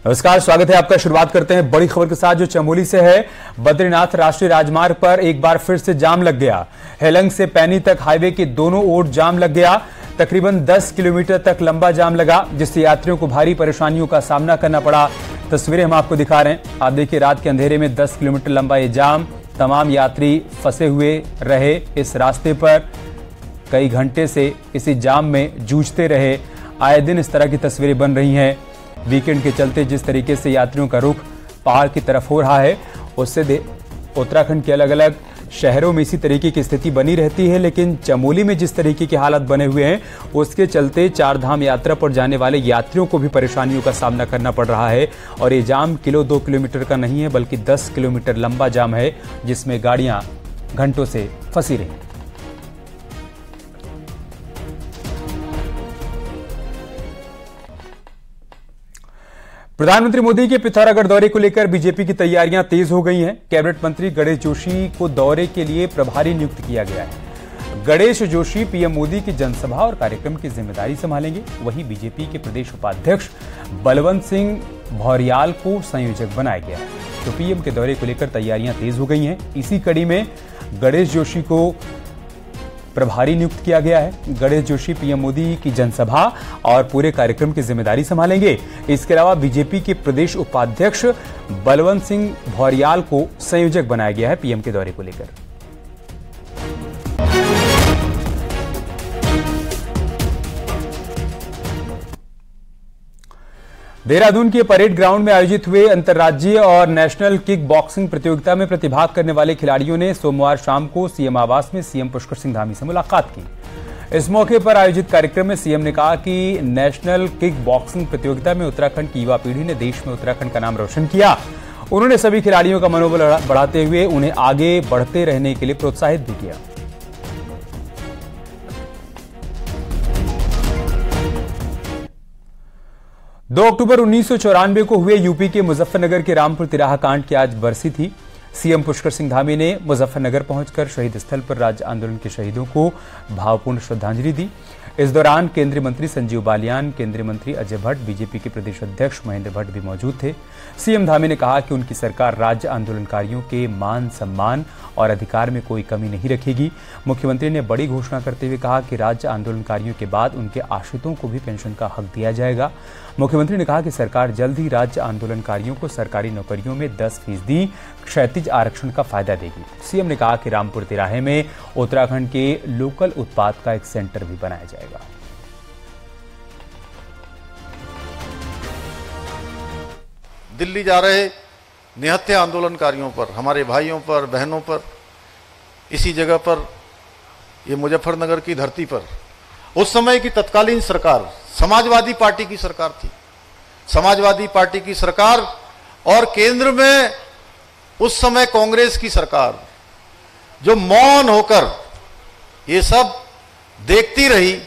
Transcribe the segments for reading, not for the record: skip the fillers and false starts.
नमस्कार, स्वागत है आपका। शुरुआत करते हैं बड़ी खबर के साथ जो चमोली से है। बद्रीनाथ राष्ट्रीय राजमार्ग पर एक बार फिर से जाम लग गया। हेलंग से पैनी तक हाईवे के दोनों ओर जाम लग गया। तकरीबन 10 किलोमीटर तक लंबा जाम लगा, जिससे यात्रियों को भारी परेशानियों का सामना करना पड़ा। तस्वीरें हम आपको दिखा रहे हैं। आप देखिए, रात के अंधेरे में 10 किलोमीटर लंबा ये जाम। तमाम यात्री फंसे हुए रहे इस रास्ते पर, कई घंटे से इसी जाम में जूझते रहे। आए दिन इस तरह की तस्वीरें बन रही हैं। वीकेंड के चलते जिस तरीके से यात्रियों का रुख पहाड़ की तरफ हो रहा है, उससे उत्तराखंड के अलग अलग शहरों में इसी तरीके की स्थिति बनी रहती है। लेकिन चमोली में जिस तरीके के हालात बने हुए हैं, उसके चलते चार धाम यात्रा पर जाने वाले यात्रियों को भी परेशानियों का सामना करना पड़ रहा है। और ये जाम 2 किलोमीटर का नहीं है, बल्कि 10 किलोमीटर लंबा जाम है, जिसमें गाड़ियां घंटों से फंसी रही। प्रधानमंत्री मोदी के पिथौरागढ़ दौरे को लेकर बीजेपी की तैयारियां तेज हो गई हैं। कैबिनेट मंत्री गणेश जोशी को दौरे के लिए प्रभारी नियुक्त किया गया है। गणेश जोशी पीएम मोदी की जनसभा और कार्यक्रम की जिम्मेदारी संभालेंगे। वहीं बीजेपी के प्रदेश उपाध्यक्ष बलवंत सिंह भौरियाल को संयोजक बनाया गया है। तो पीएम के दौरे को लेकर तैयारियां तेज हो गई हैं। इसी कड़ी में गणेश जोशी को प्रभारी नियुक्त किया गया है। गणेश जोशी पीएम मोदी की जनसभा और पूरे कार्यक्रम की जिम्मेदारी संभालेंगे। इसके अलावा बीजेपी के प्रदेश उपाध्यक्ष बलवंत सिंह भौरियाल को संयोजक बनाया गया है पीएम के दौरे को लेकर। देहरादून के परेड ग्राउंड में आयोजित हुए अंतर्राज्यीय और नेशनल किक बॉक्सिंग प्रतियोगिता में प्रतिभाग करने वाले खिलाड़ियों ने सोमवार शाम को सीएम आवास में सीएम पुष्कर सिंह धामी से मुलाकात की। इस मौके पर आयोजित कार्यक्रम में सीएम ने कहा कि नेशनल किक बॉक्सिंग प्रतियोगिता में उत्तराखंड की युवा पीढ़ी ने देश में उत्तराखंड का नाम रोशन किया। उन्होंने सभी खिलाड़ियों का मनोबल बढ़ाते हुए उन्हें आगे बढ़ते रहने के लिए प्रोत्साहित भी किया। 2 अक्टूबर 1994 को हुए यूपी के मुजफ्फरनगर के रामपुर तिराहा कांड की आज बरसी थी। सीएम पुष्कर सिंह धामी ने मुजफ्फरनगर पहुंचकर शहीद स्थल पर राज्य आंदोलन के शहीदों को भावपूर्ण श्रद्धांजलि दी। इस दौरान केंद्रीय मंत्री संजीव बालियान, केंद्रीय मंत्री अजय भट्ट, बीजेपी के प्रदेश अध्यक्ष महेंद्र भट्ट भी मौजूद थे। सीएम धामी ने कहा कि उनकी सरकार राज्य आंदोलनकारियों के मान सम्मान और अधिकार में कोई कमी नहीं रखेगी। मुख्यमंत्री ने बड़ी घोषणा करते हुए कहा कि राज्य आंदोलनकारियों के बाद उनके आश्रितों को भी पेंशन का हक दिया जाएगा। मुख्यमंत्री ने कहा कि सरकार जल्द ही राज्य आंदोलनकारियों को सरकारी नौकरियों में 10% क्षैतिज आरक्षण का फायदा देगी। सीएम ने कहा कि रामपुर तिराहे में उत्तराखंड के लोकल उत्पाद का एक सेंटर भी बनाया जाएगा। दिल्ली जा रहे निहत्थे आंदोलनकारियों पर, हमारे भाइयों पर, बहनों पर, इसी जगह पर, ये मुजफ्फरनगर की धरती पर उस समय की तत्कालीन सरकार समाजवादी पार्टी की सरकार थी। समाजवादी पार्टी की सरकार और केंद्र में उस समय कांग्रेस की सरकार, जो मौन होकर ये सब देखती रही,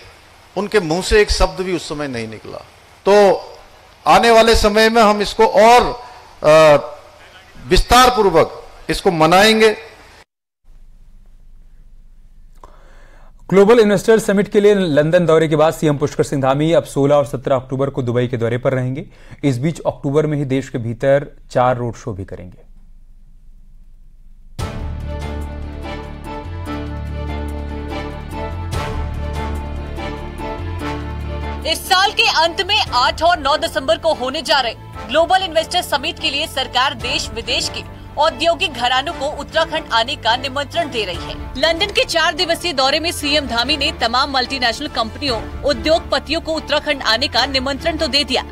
उनके मुंह से एक शब्द भी उस समय नहीं निकला। तो आने वाले समय में हम इसको और विस्तार पूर्वक इसको मनाएंगे। ग्लोबल इन्वेस्टर्स समिट के लिए लंदन दौरे के बाद सीएम पुष्कर सिंह धामी अब 16 और 17 अक्टूबर को दुबई के दौरे पर रहेंगे। इस बीच अक्टूबर में ही देश के भीतर 4 रोड शो भी करेंगे। इस साल के अंत में 8 और 9 दिसंबर को होने जा रहे ग्लोबल इन्वेस्टर्स समिट के लिए सरकार देश विदेश के औद्योगिक घरानों को उत्तराखंड आने का निमंत्रण दे रही है। लंदन के 4 दिवसीय दौरे में सीएम धामी ने तमाम मल्टीनेशनल कंपनियों, उद्योगपतियों को उत्तराखंड आने का निमंत्रण तो दे दिया,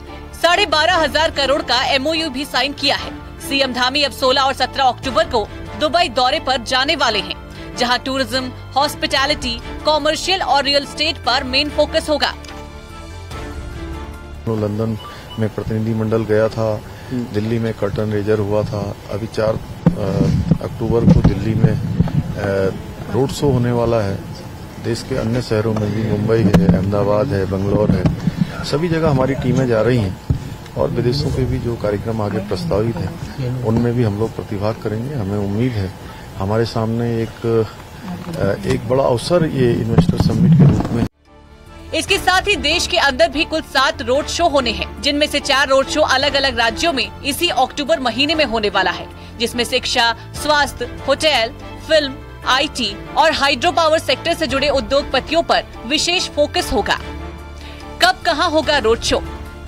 12,500 करोड़ का MOU भी साइन किया है। सीएम धामी अब 16 और 17 अक्टूबर को दुबई दौरे पर जाने वाले हैं, जहां टूरिज्म, हॉस्पिटैलिटी, कॉमर्शियल और रियल एस्टेट पर मेन फोकस होगा। लंदन में प्रतिनिधि मंडल गया था, दिल्ली में कर्टन रेजर हुआ था, अभी 4 अक्टूबर को दिल्ली में रोड शो होने वाला है। देश के अन्य शहरों में भी, मुंबई है, अहमदाबाद है, बंगलौर है, सभी जगह हमारी टीमें जा रही हैं। और विदेशों के भी जो कार्यक्रम आगे प्रस्तावित हैं, उनमें भी हम लोग प्रतिभाग करेंगे। हमें उम्मीद है हमारे सामने एक बड़ा अवसर ये इन्वेस्टर समिट के रूप में। इसके साथ ही देश के अंदर भी कुल 7 रोड शो होने हैं, जिनमें से 4 रोड शो अलग अलग राज्यों में इसी अक्टूबर महीने में होने वाला है, जिसमें शिक्षा, स्वास्थ्य, होटल, फिल्म, IT और हाइड्रो पावर सेक्टर से जुड़े उद्योगपतियों पर विशेष फोकस होगा। कब कहां होगा रोड शो?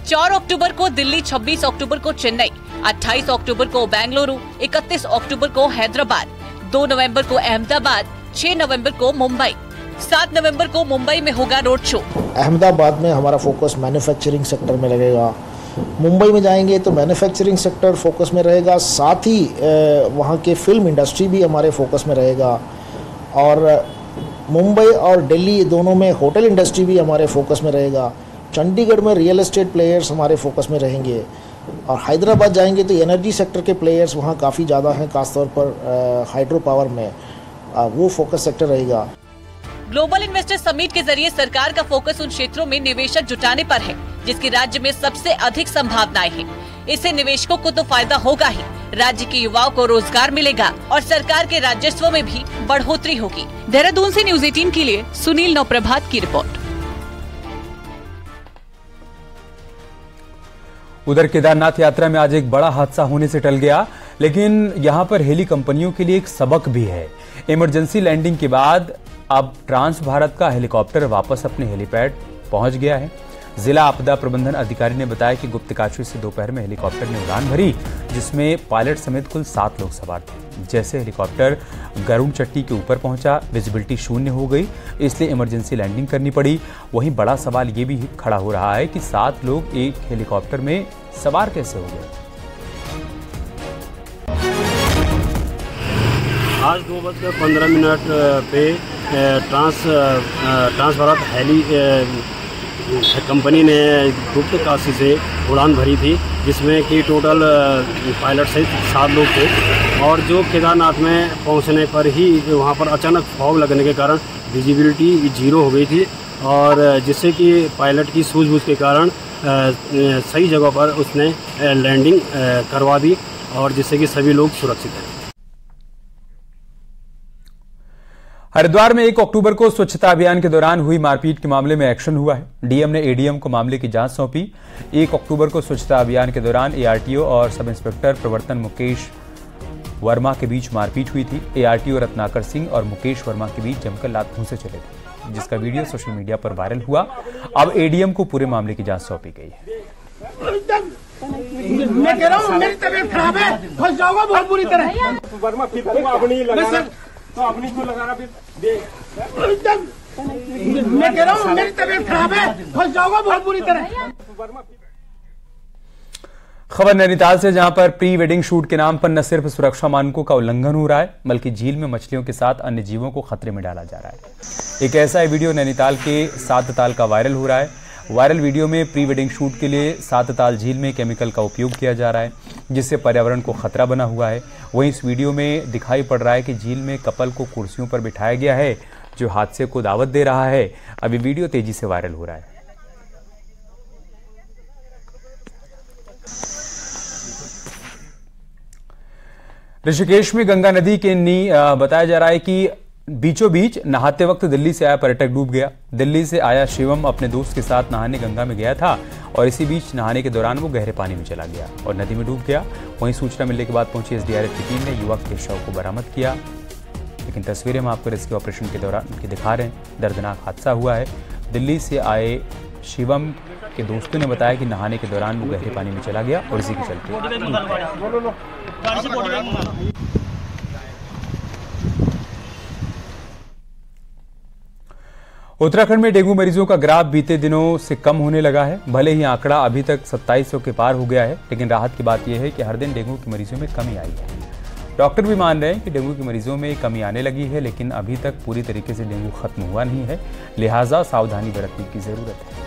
4 अक्टूबर को दिल्ली, 26 अक्टूबर को चेन्नई, 28 अक्टूबर को बेंगलुरु, 31 अक्टूबर को हैदराबाद, 2 नवंबर को अहमदाबाद, 6 नवंबर को मुंबई, 7 नवंबर को मुंबई में होगा रोड शो। अहमदाबाद में हमारा फोकस मैन्युफैक्चरिंग सेक्टर में लगेगा। मुंबई में जाएंगे तो मैन्युफैक्चरिंग सेक्टर फोकस में रहेगा, साथ ही वहाँ के फिल्म इंडस्ट्री भी हमारे फोकस में रहेगा। और मुंबई और दिल्ली दोनों में होटल इंडस्ट्री भी हमारे फोकस में रहेगा। चंडीगढ़ में रियल एस्टेट प्लेयर्स हमारे फोकस में रहेंगे। और हैदराबाद जाएंगे तो एनर्जी सेक्टर के प्लेयर्स वहाँ काफ़ी ज़्यादा हैं, खासतौर पर हाइड्रो पावर में वो फोकस सेक्टर रहेगा। ग्लोबल इन्वेस्टर समिट के जरिए सरकार का फोकस उन क्षेत्रों में निवेशक जुटाने पर है जिसकी राज्य में सबसे अधिक संभावनाएं हैं। इससे निवेशकों को तो फायदा होगा ही, राज्य के युवाओं को रोजगार मिलेगा और सरकार के राजस्व में भी बढ़ोतरी होगी। देहरादून से न्यूज़ 18 के लिए सुनील नवप्रभात की रिपोर्ट। उधर केदारनाथ यात्रा में आज एक बड़ा हादसा होने से टल गया, लेकिन यहां पर हेली कंपनियों के लिए एक सबक भी है। इमरजेंसी लैंडिंग के बाद अब ट्रांस भारत का हेलीकॉप्टर वापस अपने हेलीपैड पहुंच गया है। जिला आपदा प्रबंधन अधिकारी ने बताया कि गुप्तकाशी से दोपहर में हेलीकॉप्टर ने उड़ान भरी, जिसमें पायलट समेत कुल 7 लोग सवार थे। जैसे हेलीकॉप्टर गरुड़ चट्टी के ऊपर पहुंचा, विजिबिलिटी शून्य हो गई, इसलिए इमरजेंसी लैंडिंग करनी पड़ी। वहीं बड़ा सवाल ये भी खड़ा हो रहा है कि 7 लोग एक हेलीकॉप्टर में सवार कैसे हो गए। आज 2:15 पे ट्रांस भारत हेली कंपनी ने गुप्तकाशी से उड़ान भरी थी, जिसमें कि टोटल पायलट सहित 7 लोग थे। और जो केदारनाथ में पहुंचने पर ही वहां पर अचानक फॉग लगने के कारण विजिबिलिटी 0 हो गई थी, और जिससे कि पायलट की सूझबूझ के कारण सही जगह पर उसने लैंडिंग करवा दी, और जिससे कि सभी लोग सुरक्षित हैं। हरिद्वार में 1 अक्टूबर को स्वच्छता अभियान के दौरान हुई मारपीट के मामले में एक्शन हुआ है। डीएम ने एडीएम को मामले की जांच सौंपी। 1 अक्टूबर को स्वच्छता अभियान के दौरान एआरटीओ और सब इंस्पेक्टर प्रवर्तन मुकेश वर्मा के बीच मारपीट हुई थी। एआरटीओ रत्नाकर सिंह और मुकेश वर्मा के बीच जमकर लात घूंसे चले थे, जिसका वीडियो सोशल मीडिया पर वायरल हुआ। अब एडीएम को पूरे मामले की जांच सौंपी गई है। मैं कह रहा हूँ मेरी तबीयत खराब है, फंस जाऊंगा बहुत बुरी तरह। वर्मा फिर अपनी लगाना तो अपनी को लगाना फिर मैं कह रहा हूँ मेरी तबीयत खराब है, फंस जाऊंगा बहुत बुरी तरह। खबर नैनीताल से, जहां पर प्री वेडिंग शूट के नाम पर न सिर्फ सुरक्षा मानकों का उल्लंघन हो रहा है, बल्कि झील में मछलियों के साथ अन्य जीवों को खतरे में डाला जा रहा है। एक ऐसा वीडियो नैनीताल के सातताल का वायरल हो रहा है। वायरल वीडियो में प्री वेडिंग शूट के लिए सातताल झील में केमिकल का उपयोग किया जा रहा है, जिससे पर्यावरण को खतरा बना हुआ है। वहीं इस वीडियो में दिखाई पड़ रहा है कि झील में कपल को कुर्सियों पर बिठाया गया है, जो हादसे को दावत दे रहा है। अब ये वीडियो तेजी से वायरल हो रहा है। ऋषिकेश में गंगा नदी के बताया जा रहा है कि बीचों बीच नहाते वक्त दिल्ली से आया पर्यटक डूब गया। दिल्ली से आया शिवम अपने दोस्त के साथ नहाने गंगा में गया था, और इसी बीच नहाने के दौरान वो गहरे पानी में चला गया और नदी में डूब गया। वहीं सूचना मिलने के बाद पहुंची एसडीआरएफ की टीम ने युवक के शव को बरामद किया। लेकिन तस्वीरें हम आपको रेस्क्यू ऑपरेशन के दौरान की दिखा रहे हैं। दर्दनाक हादसा हुआ है। दिल्ली से आए शिवम के दोस्तों ने बताया कि नहाने के दौरान वो गहरे पानी में चला गया और इसी के चलते उत्तराखंड में डेंगू मरीजों का ग्राफ बीते दिनों से कम होने लगा है। भले ही आंकड़ा अभी तक 2700 के पार हो गया है, लेकिन राहत की बात यह है कि हर दिन डेंगू के मरीजों में कमी आई है। डॉक्टर भी मान रहे हैं कि डेंगू के मरीजों में कमी आने लगी है, लेकिन अभी तक पूरी तरीके से डेंगू खत्म हुआ नहीं है, लिहाजा सावधानी बरतने की जरूरत है।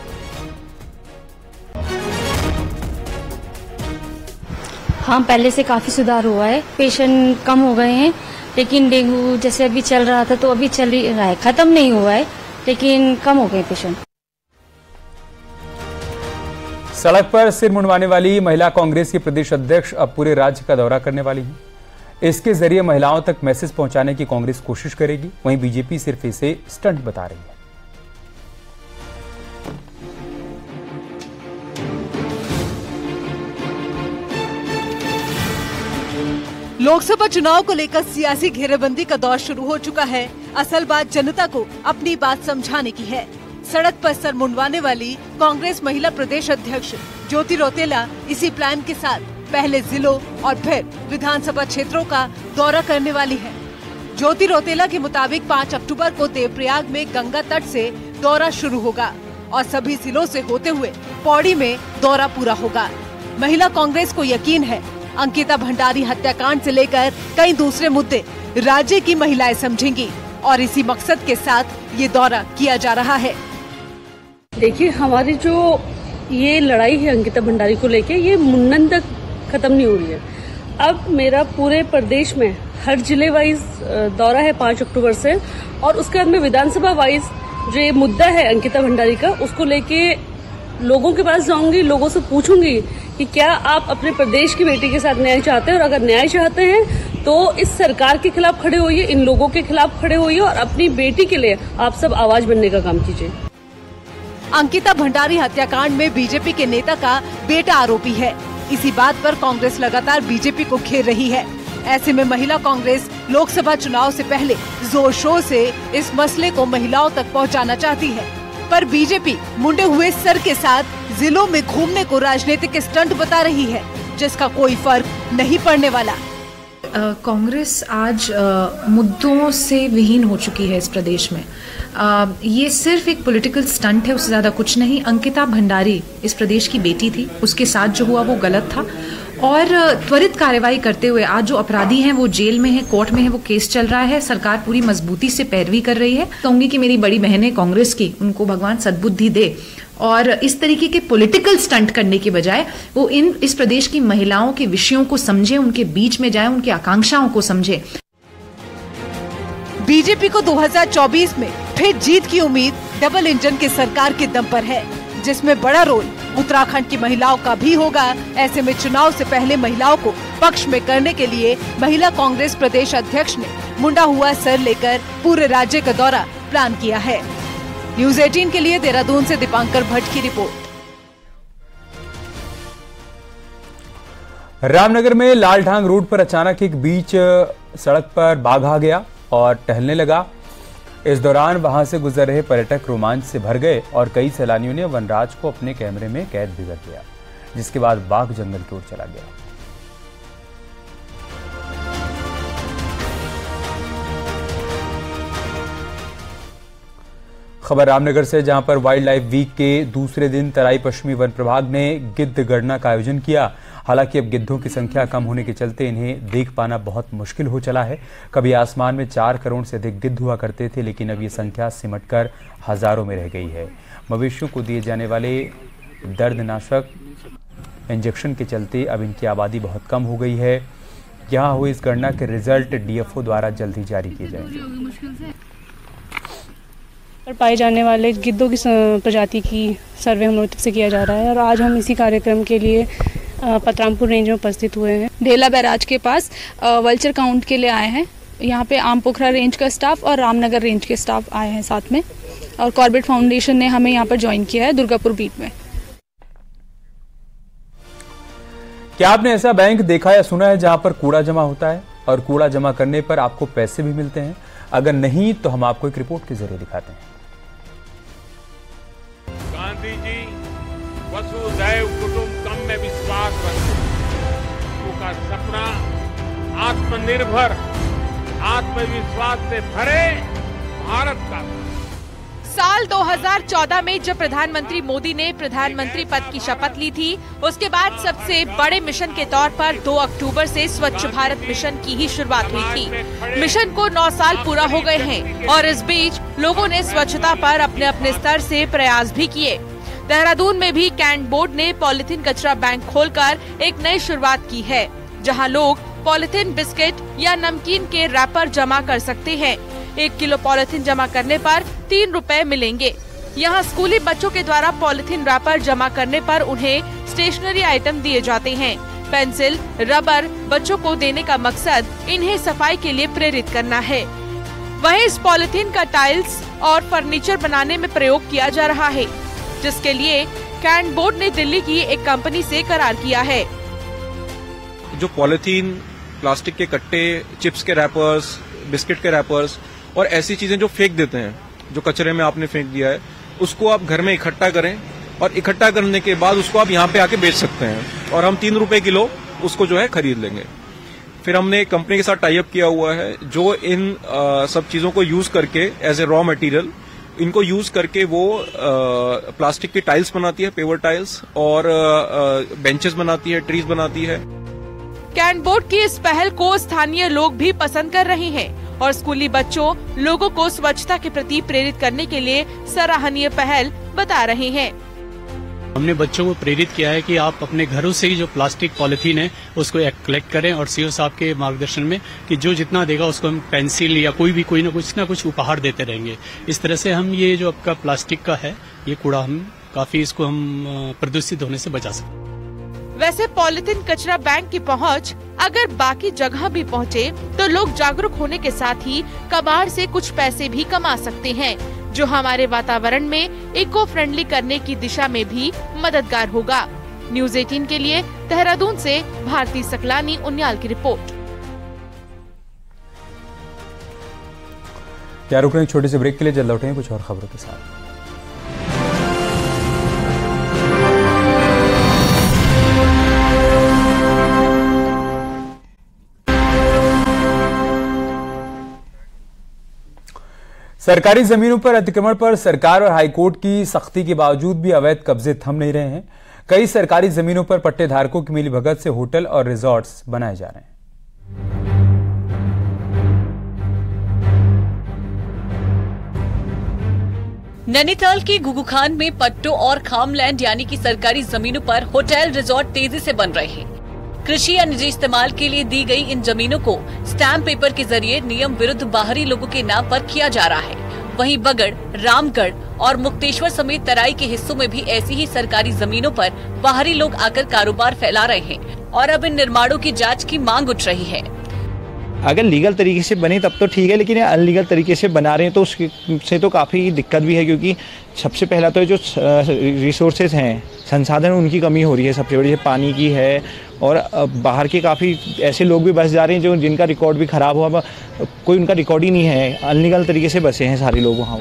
हाँ, पहले से काफी सुधार हुआ है, पेशेंट कम हो गए हैं, लेकिन डेंगू जैसे अभी चल रहा था तो अभी चल ही रहा है, खत्म नहीं हुआ है, लेकिन कम हो गए पेशेंट। सड़क पर सिर मुंडवाने वाली महिला कांग्रेस की प्रदेश अध्यक्ष अब पूरे राज्य का दौरा करने वाली हैं। इसके जरिए महिलाओं तक मैसेज पहुंचाने की कांग्रेस कोशिश करेगी। वहीं बीजेपी सिर्फ इसे स्टंट बता रही है। लोकसभा चुनाव को लेकर सियासी घेरेबंदी का दौर शुरू हो चुका है। असल बात जनता को अपनी बात समझाने की है। सड़क पर सर मुंडवाने वाली कांग्रेस महिला प्रदेश अध्यक्ष ज्योति रौतेला इसी प्लान के साथ पहले जिलों और फिर विधानसभा क्षेत्रों का दौरा करने वाली है। ज्योति रौतेला के मुताबिक 5 अक्टूबर को देवप्रयाग में गंगा तट से दौरा शुरू होगा और सभी जिलों से होते हुए पौड़ी में दौरा पूरा होगा। महिला कांग्रेस को यकीन है अंकिता भंडारी हत्याकांड से लेकर कई दूसरे मुद्दे राज्य की महिलाएं समझेंगी और इसी मकसद के साथ ये दौरा किया जा रहा है। देखिए, हमारी जो ये लड़ाई है अंकिता भंडारी को लेके, ये मुंडन तक खत्म नहीं हो रही है। अब मेरा पूरे प्रदेश में हर जिले वाइज दौरा है 5 अक्टूबर से, और उसके बाद में विधानसभा वाइज जो ये मुद्दा है अंकिता भंडारी का, उसको लेके लोगों के पास जाऊंगी, लोगों से पूछूंगी कि क्या आप अपने प्रदेश की बेटी के साथ न्याय चाहते हैं, और अगर न्याय चाहते हैं तो इस सरकार के खिलाफ खड़े होइए, इन लोगों के खिलाफ खड़े होइए और अपनी बेटी के लिए आप सब आवाज बनने का काम कीजिए। अंकिता भंडारी हत्याकांड में बीजेपी के नेता का बेटा आरोपी है। इसी बात पर कांग्रेस लगातार बीजेपी को घेर रही है। ऐसे में महिला कांग्रेस लोकसभा चुनाव से पहले जोर शोर से इस मसले को महिलाओं तक पहुंचाना चाहती है, पर बीजेपी मुंडे हुए सर के साथ जिलों में घूमने को राजनीतिक स्टंट बता रही है, जिसका कोई फर्क नहीं पड़ने वाला। कांग्रेस आज मुद्दों से विहीन हो चुकी है इस प्रदेश में। ये सिर्फ एक पॉलिटिकल स्टंट है, उससे ज्यादा कुछ नहीं। अंकिता भंडारी इस प्रदेश की बेटी थी, उसके साथ जो हुआ वो गलत था, और त्वरित कार्रवाई करते हुए आज जो अपराधी हैं वो जेल में है, कोर्ट में है, वो केस चल रहा है। सरकार पूरी मजबूती से पैरवी कर रही है। कहूंगी कि मेरी बड़ी बहन है कांग्रेस की, उनको भगवान सद्बुद्धि दे, और इस तरीके के पॉलिटिकल स्टंट करने की बजाय वो इस प्रदेश की महिलाओं के विषयों को समझे, उनके बीच में जाए, उनकी आकांक्षाओं को समझे। बीजेपी को 2024 में फिर जीत की उम्मीद डबल इंजन की सरकार के दम पर है, जिसमें बड़ा रोल उत्तराखंड की महिलाओं का भी होगा। ऐसे में चुनाव से पहले महिलाओं को पक्ष में करने के लिए महिला कांग्रेस प्रदेश अध्यक्ष ने मुंडा हुआ सर लेकर पूरे राज्य का दौरा प्लान किया है। न्यूज़ 18 के लिए देहरादून से दीपांकर भट्ट की रिपोर्ट। रामनगर में लालढांग रोड पर अचानक एक बीच सड़क पर बाघ आ गया और टहलने लगा। इस दौरान वहां से गुजर रहे पर्यटक रोमांच से भर गए और कई सैलानियों ने वनराज को अपने कैमरे में कैद भी कर लिया, जिसके बाद बाघ जंगल की ओर चला गया। खबर रामनगर से, जहां पर वाइल्ड लाइफ वीक के दूसरे दिन तराई पश्चिमी वन प्रभाग ने गिद्ध गणना का आयोजन किया। हालांकि अब गिद्धों की संख्या कम होने के चलते इन्हें देख पाना बहुत मुश्किल हो चला है। कभी आसमान में 4 करोड़ से अधिक गिद्ध हुआ करते थे, लेकिन अब ये संख्या सिमटकर हजारों में रह गई है। मवेशियों को दिए जाने वाले दर्दनाशक इंजेक्शन के चलते अब इनकी आबादी बहुत कम हो गई है। यहाँ हुई इस गणना के रिजल्ट डीएफओ द्वारा जल्द ही जारी किए जाएंगे। पाए जाने वाले गिद्धों की प्रजाति की सर्वे हम लोग से किया जा रहा है, और आज हम इसी कार्यक्रम के लिए पतरामपुर रेंज में उपस्थित हुए हैं। ढेला बैराज के पास वल्चर काउंट के लिए आए हैं। यहाँ पे आम पोखरा रेंज का स्टाफ और रामनगर रेंज के स्टाफ आए हैं साथ में, और कॉर्बेट फाउंडेशन ने हमें यहाँ पर ज्वाइन किया है दुर्गापुर बीट में। क्या आपने ऐसा बैंक देखा या सुना है जहां पर कूड़ा जमा होता है और कूड़ा जमा करने पर आपको पैसे भी मिलते हैं? अगर नहीं तो हम आपको एक रिपोर्ट के जरिए दिखाते हैं। गांधी जी वसुधैव कुटुंबकम में विश्वास रखते, उनका सपना आत्मनिर्भर, आत्मविश्वास से भरे भारत का। साल 2014 में जब प्रधानमंत्री मोदी ने प्रधानमंत्री पद की शपथ ली थी, उसके बाद सबसे बड़े मिशन के तौर पर 2 अक्टूबर से स्वच्छ भारत मिशन की ही शुरुआत हुई थी। मिशन को 9 साल पूरा हो गए हैं और इस बीच लोगों ने स्वच्छता पर अपने अपने स्तर से प्रयास भी किए। देहरादून में भी कैंट बोर्ड ने पॉलिथीन कचरा बैंक खोलकर एक नई शुरुआत की है, जहां लोग पॉलिथीन बिस्किट या नमकीन के रैपर जमा कर सकते हैं। 1 किलो पॉलिथीन जमा करने पर 3 रुपए मिलेंगे। यहाँ स्कूली बच्चों के द्वारा पॉलिथीन रैपर जमा करने पर उन्हें स्टेशनरी आइटम दिए जाते हैं। पेंसिल, रबर बच्चों को देने का मकसद इन्हें सफाई के लिए प्रेरित करना है। वहीं इस पॉलिथीन का टाइल्स और फर्नीचर बनाने में प्रयोग किया जा रहा है, जिसके लिए कैंट बोर्ड ने दिल्ली की एक कंपनी से करार किया है। जो पॉलिथीन प्लास्टिक के कट्टे, चिप्स के रैपर्स, बिस्किट के रैपर्स और ऐसी चीजें जो फेंक देते हैं, जो कचरे में आपने फेंक दिया है, उसको आप घर में इकट्ठा करें और इकट्ठा करने के बाद उसको आप यहाँ पे आके बेच सकते हैं और हम 3 रुपए किलो उसको जो है खरीद लेंगे। फिर हमने एक कंपनी के साथ टाई अप किया हुआ है जो इन सब चीजों को यूज करके एज ए रॉ मटेरियल इनको यूज करके वो प्लास्टिक की टाइल्स बनाती है, पेवर टाइल्स, और बेंचेस बनाती है, ट्रीज बनाती है। कैन बोर्ड की इस पहल को स्थानीय लोग भी पसंद कर रहे हैं और स्कूली बच्चों लोगों को स्वच्छता के प्रति प्रेरित करने के लिए सराहनीय पहल बता रहे हैं। हमने बच्चों को प्रेरित किया है कि आप अपने घरों से ही जो प्लास्टिक पॉलिथीन है उसको कलेक्ट करें और सीओ साहब के मार्गदर्शन में कि जो जितना देगा उसको हम पेंसिल या कोई ना कुछ उपहार देते रहेंगे। इस तरह से हम ये जो आपका प्लास्टिक का है ये कूड़ा हम काफी इसको हम प्रदूषित होने से बचा सकते हैं। वैसे पॉलिथीन कचरा बैंक की पहुंच अगर बाकी जगह भी पहुंचे तो लोग जागरूक होने के साथ ही कबाड़ से कुछ पैसे भी कमा सकते हैं, जो हमारे वातावरण में इको फ्रेंडली करने की दिशा में भी मददगार होगा। न्यूज़ 18 के लिए देहरादून से भारती सकलानी उन्याल की रिपोर्ट। क्या रुक रहे हैं छोटे से ब्रेक के लिए, जल्द लौटेंगे कुछ और खबरों के साथ। सरकारी जमीनों पर अतिक्रमण पर सरकार और हाईकोर्ट की सख्ती के बावजूद भी अवैध कब्जे थम नहीं रहे हैं। कई सरकारी जमीनों पर पट्टेधारकों की मिलीभगत से होटल और रिजॉर्ट्स बनाए जा रहे हैं। नैनीताल की घुघुखान में पट्टों और खामलैंड यानी कि सरकारी जमीनों पर होटल रिजॉर्ट तेजी से बन रहे हैं। कृषि या निजी इस्तेमाल के लिए दी गई इन जमीनों को स्टैम्प पेपर के जरिए नियम विरुद्ध बाहरी लोगों के नाम पर किया जा रहा है। वहीं बगड़, रामगढ़ और मुक्तेश्वर समेत तराई के हिस्सों में भी ऐसी ही सरकारी जमीनों पर बाहरी लोग आकर कारोबार फैला रहे हैं और अब इन निर्माणों की जांच की मांग उठ रही है। अगर लीगल तरीके से बने तब तो ठीक है, लेकिन अनलीगल तरीके से बना रहे हैं तो उससे तो काफ़ी दिक्कत भी है, क्योंकि सबसे पहला तो जो रिसोर्सेज हैं, संसाधन, उनकी कमी हो रही है। सबसे बड़ी पानी की है और बाहर के काफ़ी ऐसे लोग भी बस जा रहे हैं जो जिनका रिकॉर्ड भी ख़राब हुआ, कोई उनका रिकॉर्ड ही नहीं है, अनलीगल तरीके से बसे हैं सारे लोग वहाँ।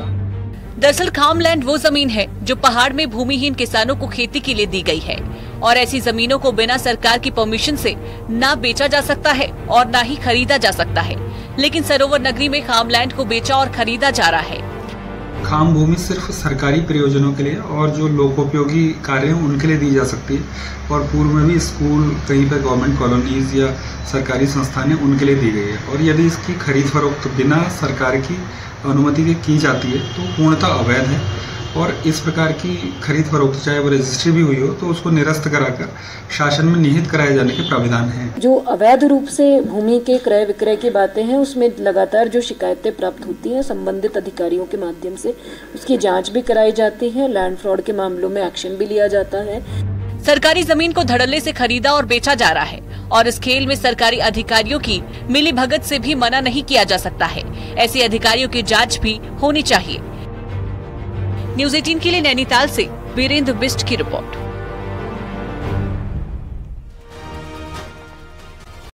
दरअसल खामलैंड वो जमीन है जो पहाड़ में भूमिहीन किसानों को खेती के लिए दी गई है और ऐसी जमीनों को बिना सरकार की परमिशन से ना बेचा जा सकता है और ना ही खरीदा जा सकता है। लेकिन सरोवर नगरी में खामलैंड को बेचा और खरीदा जा रहा है। खाम भूमि सिर्फ सरकारी प्रयोजनों के लिए और जो लोकोपयोगी कार्य हैं उनके लिए दी जा सकती है और पूर्व में भी स्कूल, कहीं पर गवर्नमेंट कॉलोनीज या सरकारी संस्थान है उनके लिए दी गई है। और यदि इसकी खरीद फरोख्त बिना सरकार की अनुमति के की जाती है तो पूर्णतः अवैध है और इस प्रकार की खरीद फरोख्त चाहे वो रजिस्ट्री भी हुई हो तो उसको निरस्त कराकर शासन में निहित कराए जाने के प्राविधान हैं। जो अवैध रूप से भूमि के क्रय विक्रय की बातें हैं उसमें लगातार जो शिकायतें प्राप्त होती हैं संबंधित अधिकारियों के माध्यम से उसकी जांच भी कराई जाती है। लैंड फ्रॉड के मामलों में एक्शन भी लिया जाता है। सरकारी जमीन को धड़ल्ले से खरीदा और बेचा जा रहा है और इस खेल में सरकारी अधिकारियों की मिलीभगत से भी मना नहीं किया जा सकता है। ऐसे अधिकारियों की जांच भी होनी चाहिए। न्यूज़ 18 के लिए नैनीताल से वीरेंद्र बिष्ट की रिपोर्ट।